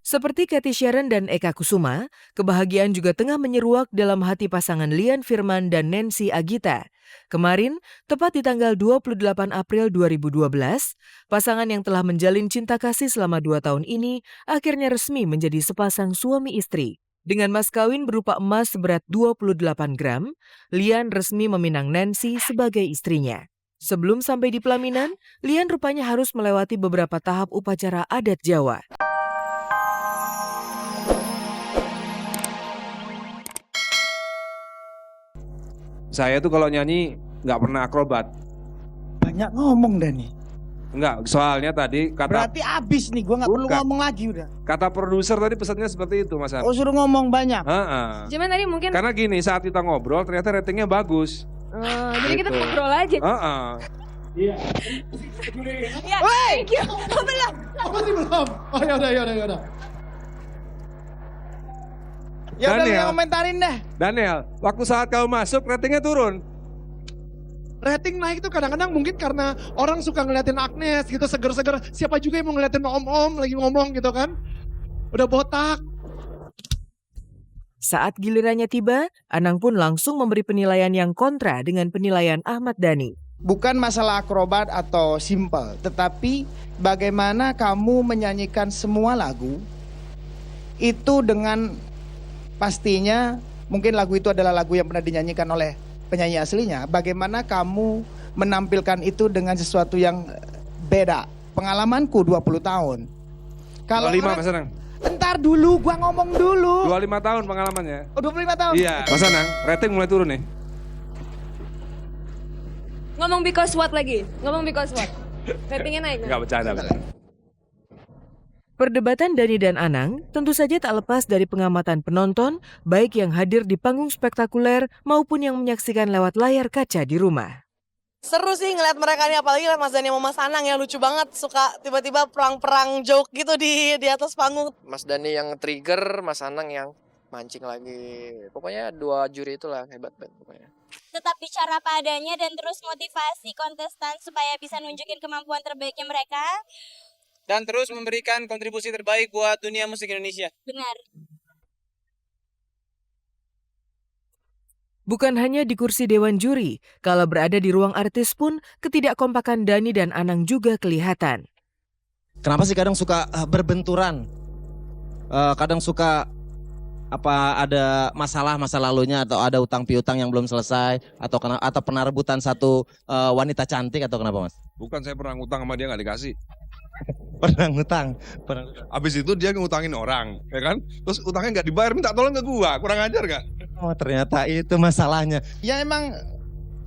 Seperti Cathy Sharon dan Eka Kusuma, kebahagiaan juga tengah menyeruak dalam hati pasangan Lian Firman dan Nancy Agita. Kemarin, tepat di tanggal 28 April 2012, pasangan yang telah menjalin cinta kasih selama 2 tahun ini akhirnya resmi menjadi sepasang suami istri. Dengan mas kawin berupa emas seberat 28 gram, Lian resmi meminang Nancy sebagai istrinya. Sebelum sampai di pelaminan, Lian rupanya harus melewati beberapa tahap upacara adat Jawa. Saya tuh kalau nyanyi nggak pernah akrobat. Banyak ngomong dah nih. Enggak, soalnya tadi kata Berarti abis nih, gue gak perlu Bukan. ngomong lagi udah. kata produser tadi pesannya seperti itu, Mas Ar. Oh suruh ngomong banyak. Heeh. Cuman tadi mungkin Karena gini, saat kita ngobrol ternyata ratingnya bagus. jadi kita Gitu. ngobrol aja. Heeh. Ya, thank you. Belum. Oh masih belum? Oh yaudah. Daniel. Ya udah lu yang komentarin dah. Daniel, waktu saat kamu masuk ratingnya turun. Rating naik itu kadang-kadang mungkin karena orang suka ngeliatin Agnes gitu seger-seger. Siapa juga yang mau ngeliatin om-om lagi ngomong gitu kan. Udah botak. Saat gilirannya tiba, Anang pun langsung memberi penilaian yang kontra dengan penilaian Ahmad Dhani. Bukan masalah akrobat atau simple, tetapi bagaimana kamu menyanyikan semua lagu itu dengan pastinya mungkin lagu itu adalah lagu yang pernah dinyanyikan oleh penyanyi aslinya. Bagaimana kamu menampilkan itu dengan sesuatu yang beda. Pengalamanku 20 tahun. Kalau 25 Mas Anang. Entar dulu, gua ngomong dulu. 25 tahun pengalamannya. Oh 25 tahun? Iya, Mas Anang, rating mulai turun nih. Ngomong because what lagi? Ngomong because what? Ratingnya naik. Enggak bercanda. Perdebatan Dhani dan Anang tentu saja tak lepas dari pengamatan penonton, baik yang hadir di panggung spektakuler maupun yang menyaksikan lewat layar kaca di rumah. Seru sih ngeliat mereka nih, apalagi liat Mas Dhani sama Mas Anang yang lucu banget. Suka tiba-tiba perang-perang joke gitu di atas panggung. Mas Dhani yang trigger, Mas Anang yang mancing lagi. Pokoknya dua juri itulah hebat banget pokoknya. Tetap bicara padanya dan terus motivasi kontestan supaya bisa nunjukin kemampuan terbaiknya mereka. Dan terus memberikan kontribusi terbaik buat dunia musik Indonesia. Benar. Bukan hanya di kursi Dewan Juri, kalau berada di ruang artis pun ketidakkompakan Dhani dan Anang juga kelihatan. Kenapa sih kadang suka berbenturan? Kadang suka ada masalah masa lalunya atau ada utang piutang yang belum selesai atau pernah rebutan satu wanita cantik atau kenapa Mas? Bukan, saya pernah ngutang sama dia nggak dikasih. Pernah ngutang. Abis itu dia ngutangin orang, ya kan? Terus utangnya nggak dibayar, minta tolong ke gua, kurang ajar nggak? Oh ternyata itu masalahnya. Ya emang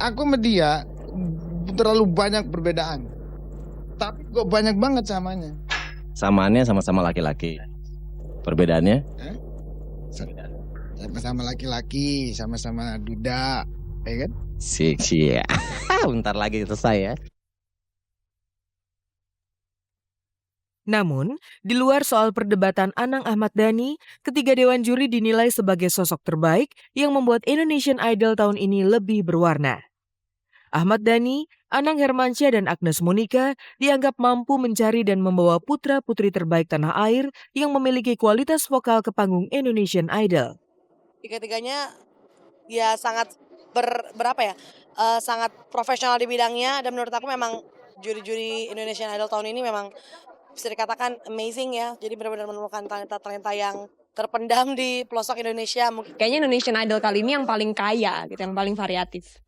aku sama dia terlalu banyak perbedaan. Tapi kok banyak banget samanya. Samaannya sama-sama laki-laki. Perbedaannya? Sama-sama laki-laki, sama-sama duda, ya kan? Iya. Bentar lagi selesai ya. Namun, di luar soal perdebatan Anang Ahmad Dhani, ketiga Dewan Juri dinilai sebagai sosok terbaik yang membuat Indonesian Idol tahun ini lebih berwarna. Ahmad Dhani, Anang Hermansyah, dan Agnes Monica dianggap mampu mencari dan membawa putra-putri terbaik tanah air yang memiliki kualitas vokal ke panggung Indonesian Idol. Tiga-tiganya ya sangat sangat profesional di bidangnya, dan menurut aku memang juri-juri Indonesian Idol tahun ini memang bisa dikatakan amazing ya. Jadi benar-benar menemukan talenta-talenta yang terpendam di pelosok Indonesia. Kayaknya Indonesian Idol kali ini yang paling kaya gitu, yang paling variatif.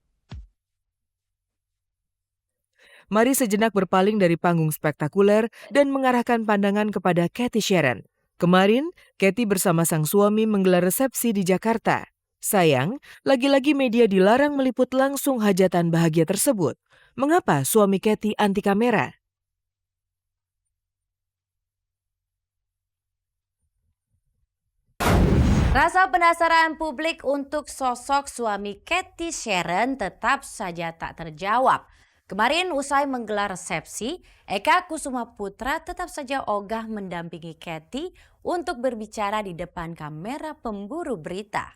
Mari sejenak berpaling dari panggung spektakuler dan mengarahkan pandangan kepada Cathy Sharon. Kemarin, Cathy bersama sang suami menggelar resepsi di Jakarta. Sayang, lagi-lagi media dilarang meliput langsung hajatan bahagia tersebut. Mengapa suami Cathy anti kamera? Rasa penasaran publik untuk sosok suami Cathy Sharon tetap saja tak terjawab. Kemarin usai menggelar resepsi, Eka Kusuma Putra tetap saja ogah mendampingi Cathy untuk berbicara di depan kamera pemburu berita.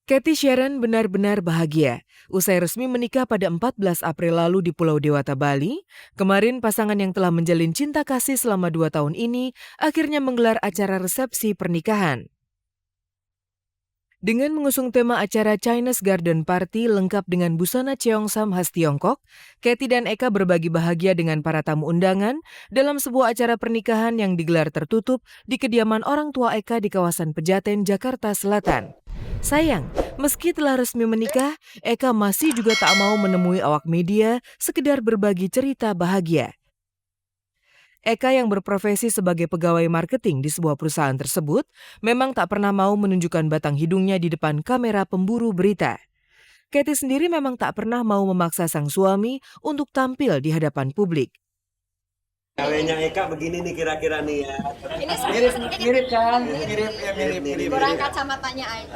Cathy Sharon benar-benar bahagia. Usai resmi menikah pada 14 April lalu di Pulau Dewata, Bali, kemarin pasangan yang telah menjalin cinta kasih selama 2 tahun ini akhirnya menggelar acara resepsi pernikahan. Dengan mengusung tema acara Chinese Garden Party lengkap dengan busana Cheongsam khas Tiongkok, Cathy dan Eka berbagi bahagia dengan para tamu undangan dalam sebuah acara pernikahan yang digelar tertutup di kediaman orang tua Eka di kawasan Pejaten, Jakarta Selatan. Sayang, meski telah resmi menikah, Eka masih juga tak mau menemui awak media sekedar berbagi cerita bahagia. Eka yang berprofesi sebagai pegawai marketing di sebuah perusahaan tersebut memang tak pernah mau menunjukkan batang hidungnya di depan kamera pemburu berita. Cathy sendiri memang tak pernah mau memaksa sang suami untuk tampil di hadapan publik. Kawenya Eka begini nih kira-kira nih ya. Ini Mirip kan? Mirip. kurang kacamatanya aja.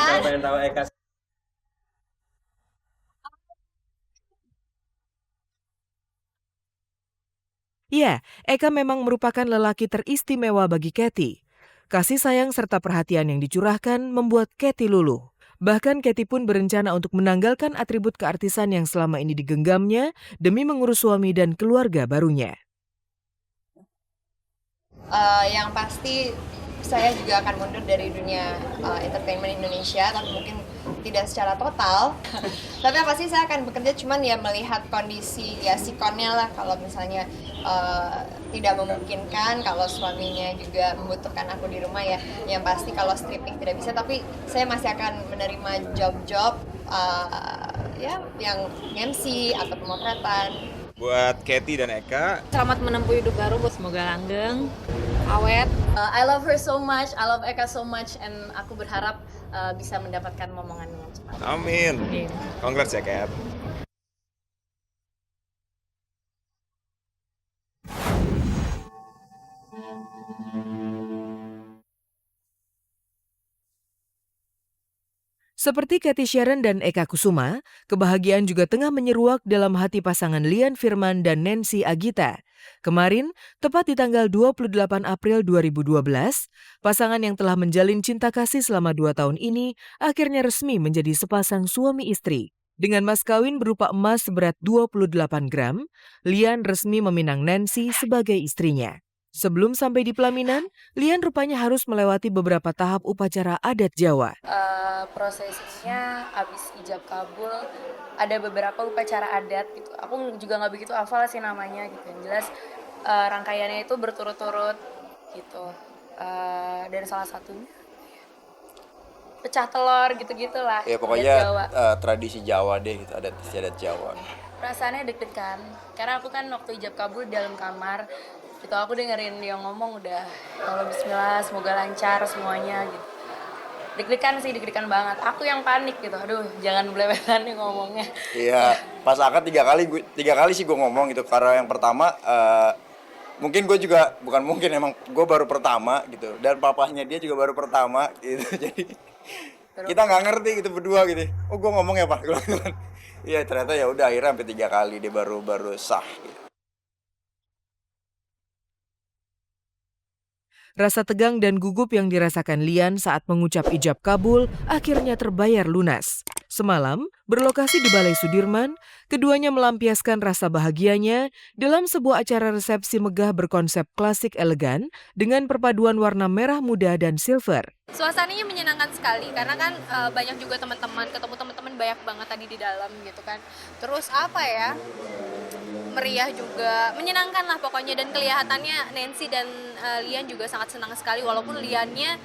Saya pengen tahu Eka. Ya, Eka memang merupakan lelaki teristimewa bagi Cathy. Kasih sayang serta perhatian yang dicurahkan membuat Cathy luluh. Bahkan Cathy pun berencana untuk menanggalkan atribut keartisan yang selama ini digenggamnya demi mengurus suami dan keluarga barunya. Yang pasti saya juga akan mundur dari dunia entertainment Indonesia, tapi mungkin tidak secara total. Tapi apa sih saya akan bekerja, cuman ya melihat kondisi ya sikonnya lah. Kalau misalnya tidak memungkinkan, kalau suaminya juga membutuhkan aku di rumah ya, yang pasti kalau stripping tidak bisa. Tapi saya masih akan menerima job-job ya yang MC atau pemotretan. Buat Cathy dan Eka, Selamat menempuh hidup baru, semoga langgeng, awet. I love her so much, I love Eka so much, and aku berharap bisa mendapatkan momongan dengan cepat. amin. Congrats ya Kat. Seperti Cathy Sharon dan Eka Kusuma, kebahagiaan juga tengah menyeruak dalam hati pasangan Lian Firman dan Nancy Agita. Kemarin, tepat di tanggal 28 April 2012, pasangan yang telah menjalin cinta kasih selama 2 tahun ini akhirnya resmi menjadi sepasang suami istri. Dengan mas kawin berupa emas seberat 28 gram, Lian resmi meminang Nancy sebagai istrinya. Sebelum sampai di pelaminan, Lian rupanya harus melewati beberapa tahap upacara adat Jawa. Prosesinya abis ijab kabul ada beberapa upacara adat gitu. Aku juga nggak begitu hafal sih namanya gitu. Yang jelas rangkaiannya itu berturut-turut gitu. Dan salah satunya pecah telur gitu-gitu lah. Ya pokoknya tradisi Jawa deh gitu, adat istiadat Jawa. Perasaannya deg-degan karena aku kan waktu ijab kabul di dalam kamar itu aku dengerin dia ngomong udah kalau bismillah semoga lancar semuanya gitu. Deg-degan sih, deg-degan banget. Aku yang panik gitu. Aduh, jangan belebetan nih ngomongnya. Iya, pas akad 3 kali sih gue ngomong gitu. Karena yang pertama mungkin gue juga bukan mungkin emang gue baru pertama gitu. Dan papahnya dia juga baru pertama gitu. Jadi kita nggak ngerti gitu berdua gitu. Oh, gue ngomong ya Pak. Iya, ternyata ya udah akhirnya sampai 3 kali dia baru sah gitu. Rasa tegang dan gugup yang dirasakan Lian saat mengucap ijab kabul akhirnya terbayar lunas. Semalam, berlokasi di Balai Sudirman, keduanya melampiaskan rasa bahagianya dalam sebuah acara resepsi megah berkonsep klasik elegan dengan perpaduan warna merah muda dan silver. Suasananya menyenangkan sekali karena kan banyak juga teman-teman, ketemu teman-teman banyak banget tadi di dalam gitu kan. Terus apa ya? Meriah juga, menyenangkan lah pokoknya, dan kelihatannya Nancy dan Lian juga sangat senang sekali walaupun Liannya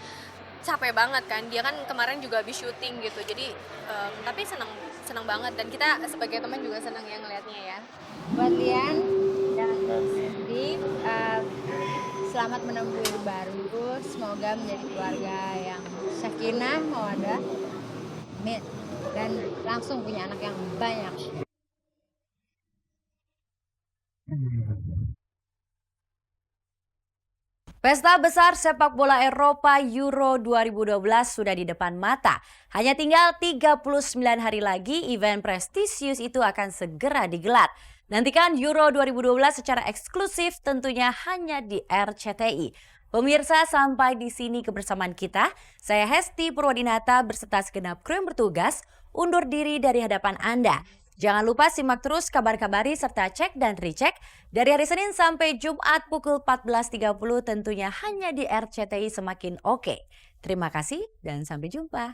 capek banget kan, dia kan kemarin juga habis syuting gitu, jadi tapi senang banget, dan kita sebagai teman juga senang ya ngelihatnya ya. Buat Lian dan Nancy, selamat menempuh hidup baru, semoga menjadi keluarga yang sakinah, mawaddah, amin, dan langsung punya anak yang banyak. Pesta besar sepak bola Eropa Euro 2012 sudah di depan mata. Hanya tinggal 39 hari lagi event prestisius itu akan segera digelar. Nantikan Euro 2012 secara eksklusif tentunya hanya di RCTI. Pemirsa, sampai di sini kebersamaan kita. Saya Hesti Purwadinata berserta segenap kru yang bertugas undur diri dari hadapan Anda. Jangan lupa simak terus kabar-kabari serta cek dan recheck dari hari Senin sampai Jumat pukul 14.30 tentunya hanya di RCTI Semakin Oke. Terima kasih dan sampai jumpa.